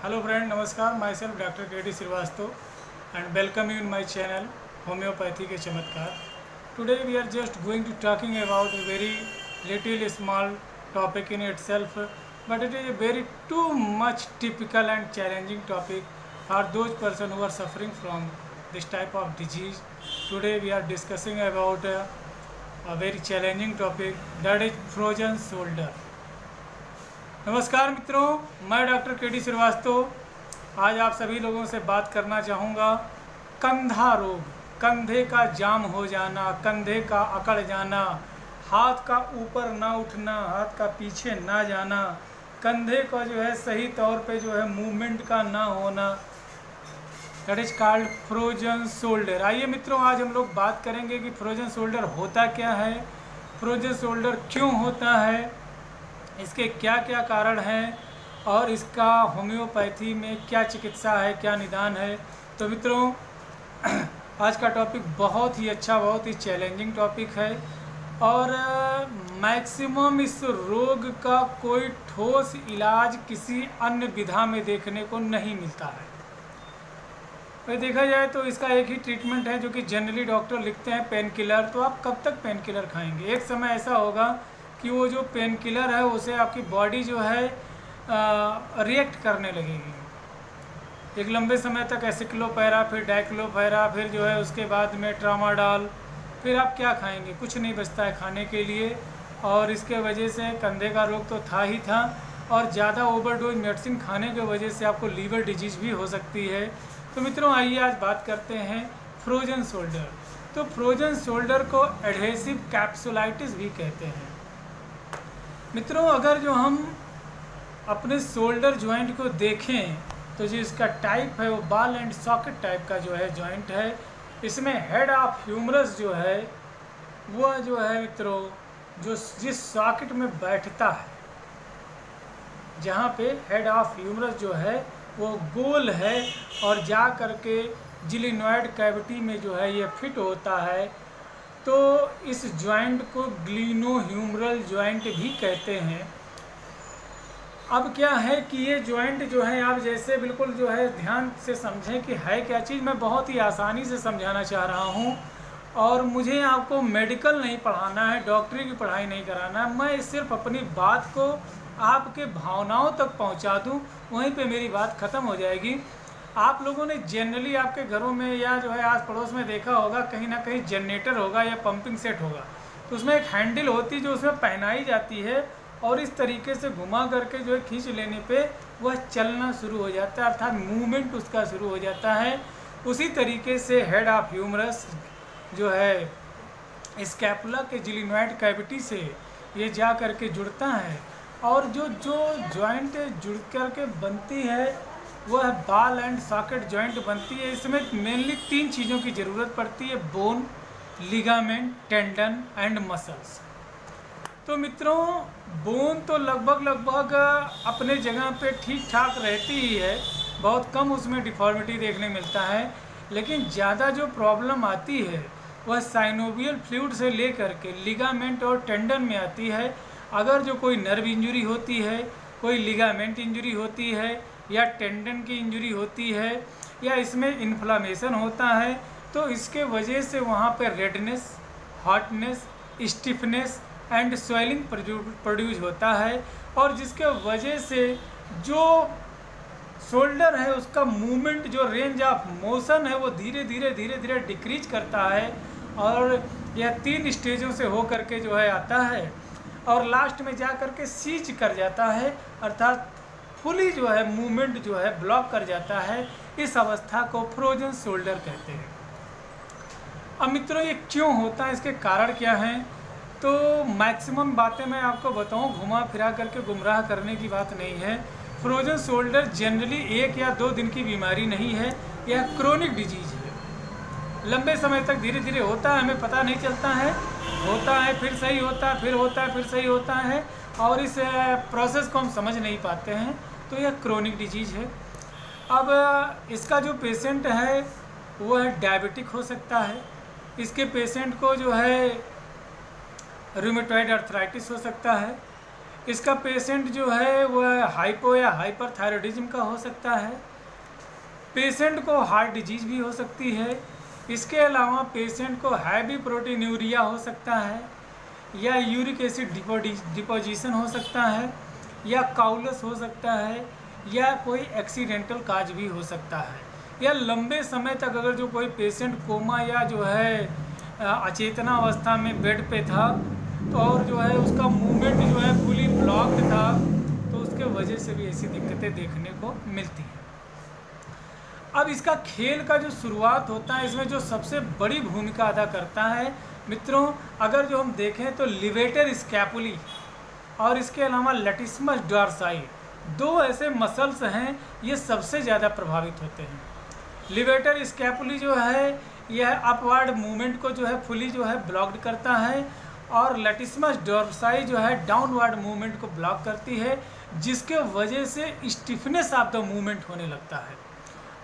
Hello friend, Namaskar. Myself Dr. K.D. Srivastava and welcome you in my channel Homeopathy के चमत्कार. Today we are just going to talking about a very little small topic in itself, but it is a very too much typical and challenging topic for those person who are suffering from this type of disease. Today we are discussing about a very challenging topic, that is frozen shoulder. नमस्कार मित्रों, मैं doctor के D Srivastava आज आप सभी लोगों से बात करना चाहूँगा कंधा रोग, कंधे का जाम हो जाना, कंधे का अकड़ जाना, हाथ का ऊपर ना उठना, हाथ का पीछे ना जाना, कंधे का जो है सही तौर पे जो है मूवमेंट का ना होना, that is called frozen shoulder. आइए मित्रों, आज हम लोग बात करेंगे कि फ्रोजन शोल्डर होता क्या है, फ्रोजन शोल्डर क्यों होता है, इसके क्या क्या कारण हैं और इसका होम्योपैथी में क्या चिकित्सा है, क्या निदान है। तो मित्रों, आज का टॉपिक बहुत ही अच्छा, बहुत ही चैलेंजिंग टॉपिक है और मैक्सिमम इस रोग का कोई ठोस इलाज किसी अन्य विधा में देखने को नहीं मिलता है। भाई देखा जाए तो इसका एक ही ट्रीटमेंट है जो कि जनरली डॉक्टर लिखते हैं, पेन किलर। तो आप कब तक पेन किलर खाएंगे? एक समय ऐसा होगा कि वो जो पेन किलर है उसे आपकी बॉडी जो है रिएक्ट करने लगेगी। एक लंबे समय तक एसिक्लोपैरा, फिर डाइक्लोपैरा, फिर जो है उसके बाद में ट्रामाडॉल, फिर आप क्या खाएंगे? कुछ नहीं बचता है खाने के लिए। और इसके वजह से कंधे का रोग तो था ही था और ज़्यादा ओवरडोज मेडिसिन खाने की वजह से आपको लीवर डिजीज़ भी हो सकती है। तो मित्रों, आइए आज बात करते हैं फ्रोजन शोल्डर। तो फ्रोजन शोल्डर को एडहेसिव कैप्सुलाइटिस भी कहते हैं। मित्रों, अगर जो हम अपने शोल्डर जॉइंट को देखें तो जो इसका टाइप है वो बॉल एंड सॉकेट टाइप का जो है जॉइंट है। इसमें हेड ऑफ ह्यूमरस जो है वह जो है मित्रों, जो जिस सॉकेट में बैठता है, जहाँ पे हेड ऑफ ह्यूमरस जो है वो गोल है और जा करके जिलिनॉइड कैविटी में जो है ये फिट होता है। तो इस जॉइंट को ग्लिनोह्यूमरल जॉइंट भी कहते हैं। अब क्या है कि ये जॉइंट जो है, आप जैसे बिल्कुल जो है ध्यान से समझें कि है क्या चीज़। मैं बहुत ही आसानी से समझाना चाह रहा हूँ और मुझे आपको मेडिकल नहीं पढ़ाना है, डॉक्टरी की पढ़ाई नहीं कराना है। मैं सिर्फ अपनी बात को आपके भावनाओं तक पहुँचा दूँ, वहीं पे मेरी बात ख़त्म हो जाएगी। आप लोगों ने जनरली आपके घरों में या जो है आस पड़ोस में देखा होगा, कहीं ना कहीं जनरेटर होगा या पंपिंग सेट होगा, तो उसमें एक हैंडल होती है जो उसमें पहनाई जाती है और इस तरीके से घुमा करके जो है खींच लेने पे वह चलना शुरू हो जाता है, अर्थात मूवमेंट उसका शुरू हो जाता है। उसी तरीके से हेड ऑफ ह्यूमरस जो है स्कैपुला के जिलिनॉइड कैविटी से ये जा करके जुड़ता है और जो जॉइंट जुड़ करके बनती है वह बॉल एंड सॉकेट जॉइंट बनती है। इसमें मेनली 3 चीज़ों की ज़रूरत पड़ती है: bone, ligament, tendon and muscles. तो मित्रों, बोन तो लगभग अपने जगह पे ठीक ठाक रहती ही है, बहुत कम उसमें डिफॉर्मिटी देखने मिलता है। लेकिन ज़्यादा जो प्रॉब्लम आती है वह साइनोवियल फ्लूइड से लेकर के लिगामेंट और टेंडन में आती है। अगर जो कोई नर्व इंजरी होती है, कोई लिगामेंट इंजरी होती है या टेंडन की इंजरी होती है या इसमें इन्फ्लामेशन होता है, तो इसके वजह से वहाँ पर redness, hotness, stiffness and swelling produce होता है और जिसके वजह से जो शोल्डर है उसका मूवमेंट, जो रेंज ऑफ मोशन है वो धीरे धीरे डिक्रीज करता है और यह 3 स्टेजों से हो करके जो है आता है और लास्ट में जा करके सीज कर जाता है, अर्थात फुली जो है मूवमेंट जो है ब्लॉक कर जाता है। इस अवस्था को फ्रोजन शोल्डर कहते हैं। अब मित्रों, ये क्यों होता है, इसके कारण क्या हैं? तो मैक्सिमम बातें मैं आपको बताऊं, घुमा फिरा करके गुमराह करने की बात नहीं है। फ्रोजन शोल्डर जनरली 1 या 2 दिन की बीमारी नहीं है, यह क्रोनिक डिजीज है। लंबे समय तक धीरे धीरे होता है, हमें पता नहीं चलता है, होता है फिर सही होता है, फिर होता है फिर सही होता है और इस प्रोसेस को हम समझ नहीं पाते हैं। तो यह क्रोनिक डिजीज है। अब इसका जो पेशेंट है वह डायबिटिक हो सकता है, इसके पेशेंट को जो है रूमेटॉइड अर्थराइटिस हो सकता है, इसका पेशेंट जो है वह हाइपो या हाइपरथायरॉयडिज्म का हो सकता है। पेशेंट को हार्ट डिजीज भी हो सकती है। इसके अलावा पेशेंट को हैवी प्रोटीनूरिया हो सकता है, या यूरिक एसिड डिपोजिशन हो सकता है, या काउलस हो सकता है, या कोई एक्सीडेंटल काज भी हो सकता है, या लंबे समय तक अगर जो कोई पेशेंट कोमा या जो है अचेतना अवस्था में बेड पे था तो और जो है उसका मूवमेंट जो है फुली ब्लॉक्ड था, तो उसके वजह से भी ऐसी दिक्कतें देखने को मिलती हैं। अब इसका खेल का जो शुरुआत होता है, इसमें जो सबसे बड़ी भूमिका अदा करता है मित्रों, अगर जो हम देखें तो लिवेटर स्कैपुली और इसके अलावा लैटिस्मस डॉर्साई, दो ऐसे मसल्स हैं ये सबसे ज़्यादा प्रभावित होते हैं। लिवेटर स्कैपुली जो है यह अपवर्ड मूवमेंट को जो है फुली जो है ब्लॉक्ड करता है, और लैटिस्मस डॉर्साई जो है डाउनवर्ड मूवमेंट को ब्लॉक करती है, जिसके वजह से स्टिफनेस ऑफ द मूवमेंट होने लगता है।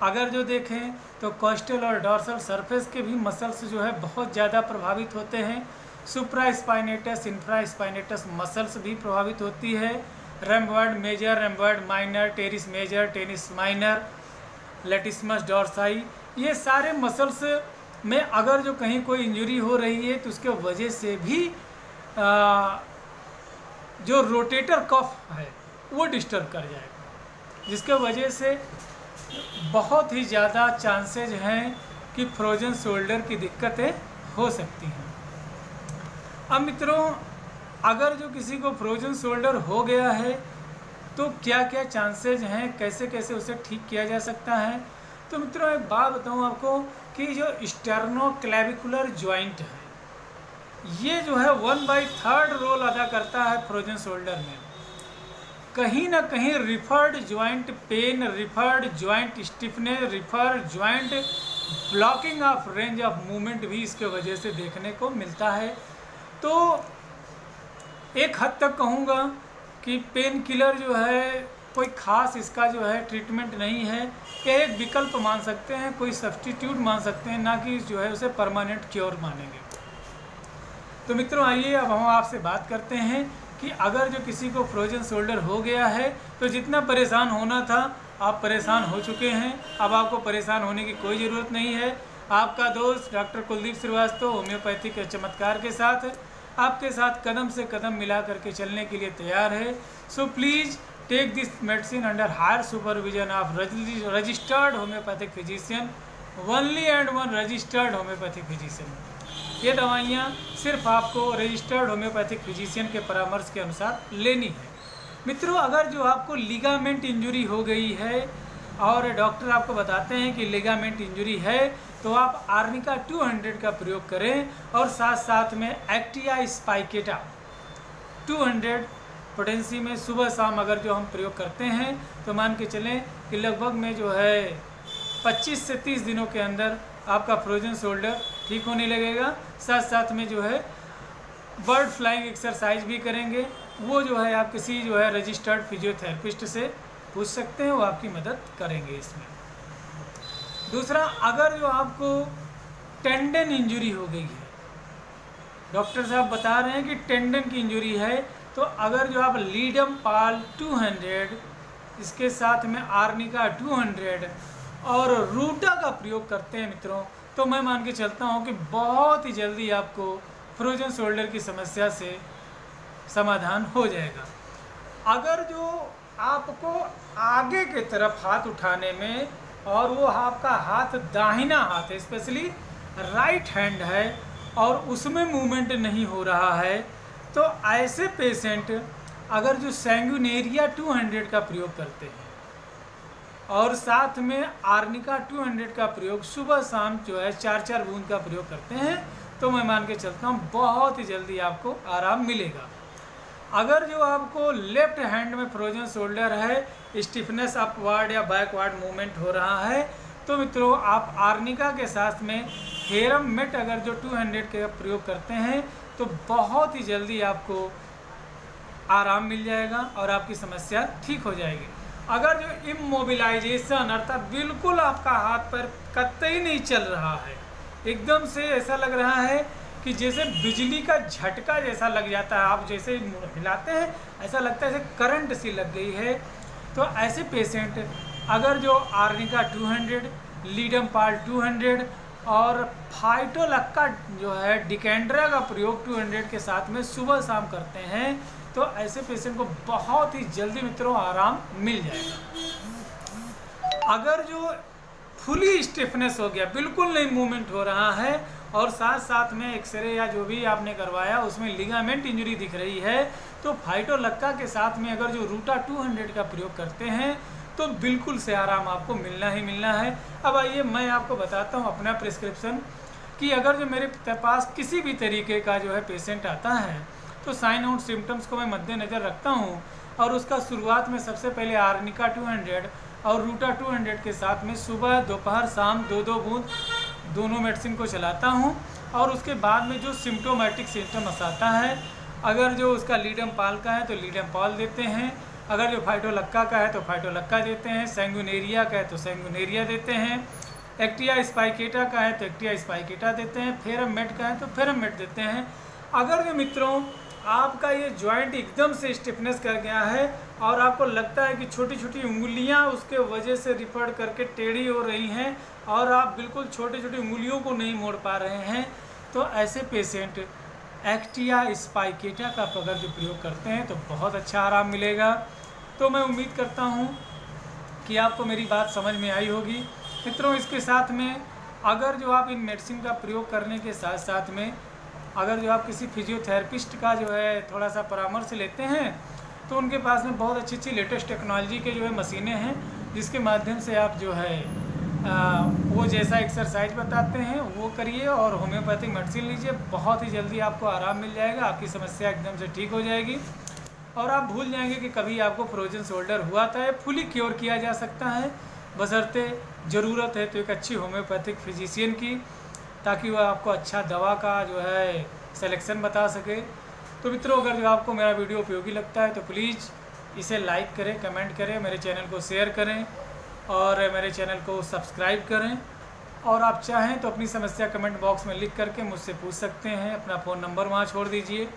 अगर जो देखें तो कोस्टल और डॉर्सल सरफेस के भी मसल्स जो है बहुत ज़्यादा प्रभावित होते हैं। सुप्रास्पाइनेटस इंफ्रास्पाइनेटस मसल्स भी प्रभावित होती है। Rhomboid major, rhomboid minor, teres major, teres minor, latissimus dorsi, ये सारे मसल्स में अगर जो कहीं कोई इंजरी हो रही है तो उसके वजह से भी जो रोटेटर कफ है वो डिस्टर्ब कर जाएगा, जिसके वजह से बहुत ही ज़्यादा चांसेज हैं कि फ्रोजन शोल्डर की दिक्कतें हो सकती हैं। अब मित्रों, अगर जो किसी को फ्रोजन शोल्डर हो गया है तो क्या क्या चांसेज हैं, कैसे कैसे उसे ठीक किया जा सकता है। तो मित्रों एक बात बताऊं आपको कि जो स्टर्नोक्लेविकुलर जॉइंट है ये जो है 1/3 रोल अदा करता है फ्रोजन शोल्डर में। कहीं ना कहीं referred joint pain, referred joint stiffness, referred joint blocking of range of movement भी इसके वजह से देखने को मिलता है। तो एक हद तक कहूँगा कि पेन किलर जो है कोई ख़ास इसका जो है ट्रीटमेंट नहीं है, ये एक विकल्प मान सकते हैं, कोई सब्स्टिट्यूट मान सकते हैं, ना कि जो है उसे परमानेंट क्योर मानेंगे। तो मित्रों आइए अब हम आपसे बात करते हैं कि अगर जो किसी को फ्रोजन शोल्डर हो गया है तो जितना परेशान होना था आप परेशान हो चुके हैं, अब आपको परेशान होने की कोई ज़रूरत नहीं है। आपका दोस्त डॉक्टर कुलदीप श्रीवास्तव होम्योपैथी के चमत्कार के साथ आपके साथ कदम से कदम मिला करके चलने के लिए तैयार है। So please take this medicine under higher supervision of registered homeopathic physician, only and one registered homeopathic physician. ये दवाइयाँ सिर्फ आपको रजिस्टर्ड होम्योपैथिक फिजिशियन के परामर्श के अनुसार लेनी है। मित्रों अगर जो आपको लिगामेंट इंजरी हो गई है और डॉक्टर आपको बताते हैं कि लिगामेंट इंजरी है तो आप आर्निका 200 का प्रयोग करें, और साथ साथ में एक्टिया स्पाइकेटा 200 पोटेंसी में सुबह शाम अगर जो हम प्रयोग करते हैं तो मान के चलें कि लगभग में जो है 25 से 30 दिनों के अंदर आपका फ्रोजन शोल्डर ठीक होने लगेगा। साथ साथ में जो है बर्ड फ्लाइंग एक्सरसाइज भी करेंगे, वो जो है आप किसी जो है रजिस्टर्ड फिजियोथेरेपिस्ट से पूछ सकते हैं, वो आपकी मदद करेंगे इसमें। दूसरा, अगर जो आपको टेंडन इंजरी हो गई है, डॉक्टर साहब बता रहे हैं कि टेंडन की इंजरी है, तो अगर जो आप लीडम पाल 200 इसके साथ में आर्निका 200 और रूटा का प्रयोग करते हैं मित्रों, तो मैं मान के चलता हूँ कि बहुत ही जल्दी आपको फ्रोजन शोल्डर की समस्या से समाधान हो जाएगा। अगर जो आपको आगे के तरफ हाथ उठाने में और वो आपका हाथ दाहिना हाथ है, स्पेशली राइट हैंड है, और उसमें मूवमेंट नहीं हो रहा है, तो ऐसे पेशेंट अगर जो सैंगुनेरिया 200 का प्रयोग करते हैं और साथ में आर्निका 200 का प्रयोग सुबह शाम जो है 4-4 बूंद का प्रयोग करते हैं, तो मैं मान के चलता हूँ बहुत ही जल्दी आपको आराम मिलेगा। अगर जो आपको लेफ्ट हैंड में फ्रोजन शोल्डर है, स्टिफनेस अपवर्ड या बैकवर्ड मूवमेंट हो रहा है, तो मित्रों आप आर्निका के साथ में हेरम मेट अगर जो 200 का प्रयोग करते हैं तो बहुत ही जल्दी आपको आराम मिल जाएगा और आपकी समस्या ठीक हो जाएगी। अगर जो इमोबिलाइजेशन अर्थात बिल्कुल आपका हाथ पैर कतई नहीं चल रहा है, एकदम से ऐसा लग रहा है कि जैसे बिजली का झटका जैसा लग जाता है, आप जैसे हिलाते हैं ऐसा लगता है जैसे करंट सी लग गई है। तो ऐसे पेशेंट अगर जो आर्निका 200, लीडम पाल 200 और फाइटोलक्का जो है डिकेंड्रा का प्रयोग 200 के साथ में सुबह शाम करते हैं तो ऐसे पेशेंट को बहुत ही जल्दी मित्रों आराम मिल जाएगा। अगर जो फुली स्टिफनेस हो गया, बिल्कुल नहीं मूवमेंट हो रहा है और साथ साथ में एक्सरे या जो भी आपने करवाया उसमें लिगामेंट इंजरी दिख रही है, तो फाइटोलक्का के साथ में अगर जो रूटा 200 का प्रयोग करते हैं तो बिल्कुल से आराम आपको मिलना ही मिलना है। अब आइए मैं आपको बताता हूँ अपना प्रिस्क्रिप्शन कि अगर जो मेरे पास किसी भी तरीके का जो है पेशेंट आता है तो साइन और सिम्टम्स को मैं मद्देनज़र रखता हूँ और उसका शुरुआत में सबसे पहले आर्निका 200 और रूटा 200 के साथ में सुबह दोपहर शाम 2-2 बूंद दोनों मेडिसिन को चलाता हूँ। और उसके बाद में जो सिम्टोमेटिक सिम्टम्स आता है, अगर जो उसका लीडम पाल का है तो लीडम पाल देते हैं, अगर जो फाइटोलक्का का है तो फाइटोलक्का देते हैं, सैंगुनेरिया का है तो सैंगुनेरिया देते हैं, एक्टिया स्पाइकेटा का है तो एक्टिया स्पाइकेटा देते हैं, फेरम मेट का है तो फेरम मेट देते हैं। अगर जो मित्रों आपका ये जॉइंट एकदम से स्टिफनेस कर गया है और आपको लगता है कि छोटी छोटी उंगलियां उसके वजह से रिफर करके टेढ़ी हो रही हैं और आप बिल्कुल छोटी छोटी उंगलियों को नहीं मोड़ पा रहे हैं, तो ऐसे पेशेंट एक्टिया स्पाइकेटा का अगर जो प्रयोग करते हैं तो बहुत अच्छा आराम मिलेगा। तो मैं उम्मीद करता हूं कि आपको मेरी बात समझ में आई होगी मित्रों। इसके साथ में अगर जो आप इन मेडिसिन का प्रयोग करने के साथ साथ में अगर जो आप किसी फिजियोथेरेपिस्ट का जो है थोड़ा सा परामर्श लेते हैं तो उनके पास में बहुत अच्छी अच्छी लेटेस्ट टेक्नोलॉजी के जो है मशीनें हैं जिसके माध्यम से आप जो है वो जैसा एक्सरसाइज बताते हैं वो करिए और होम्योपैथिक मेडिसिन लीजिए, बहुत ही जल्दी आपको आराम मिल जाएगा, आपकी समस्या एकदम से ठीक हो जाएगी और आप भूल जाएंगे कि कभी आपको फ्रोजन शोल्डर हुआ था। ये फुली क्योर किया जा सकता है, बशर्ते ज़रूरत है तो एक अच्छी होम्योपैथिक फिजिशियन की, ताकि वह आपको अच्छा दवा का जो है सिलेक्शन बता सके। तो मित्रों अगर जो आपको मेरा वीडियो उपयोगी लगता है तो प्लीज़ इसे लाइक करें, कमेंट करें, मेरे चैनल को शेयर करें और मेरे चैनल को सब्सक्राइब करें। और आप चाहें तो अपनी समस्या कमेंट बॉक्स में लिख करके मुझसे पूछ सकते हैं, अपना फ़ोन नंबर वहाँ छोड़ दीजिए।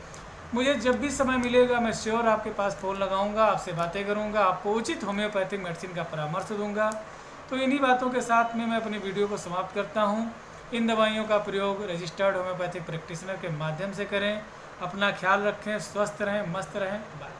मुझे जब भी समय मिलेगा मैं श्योर आपके पास फ़ोन लगाऊंगा, आपसे बातें करूंगा, आपको उचित होम्योपैथिक मेडिसिन का परामर्श दूंगा। तो इन्हीं बातों के साथ में मैं अपनी वीडियो को समाप्त करता हूं। इन दवाइयों का प्रयोग रजिस्टर्ड होम्योपैथिक प्रैक्टिशनर के माध्यम से करें। अपना ख्याल रखें, स्वस्थ रहें, मस्त रहें। बाय।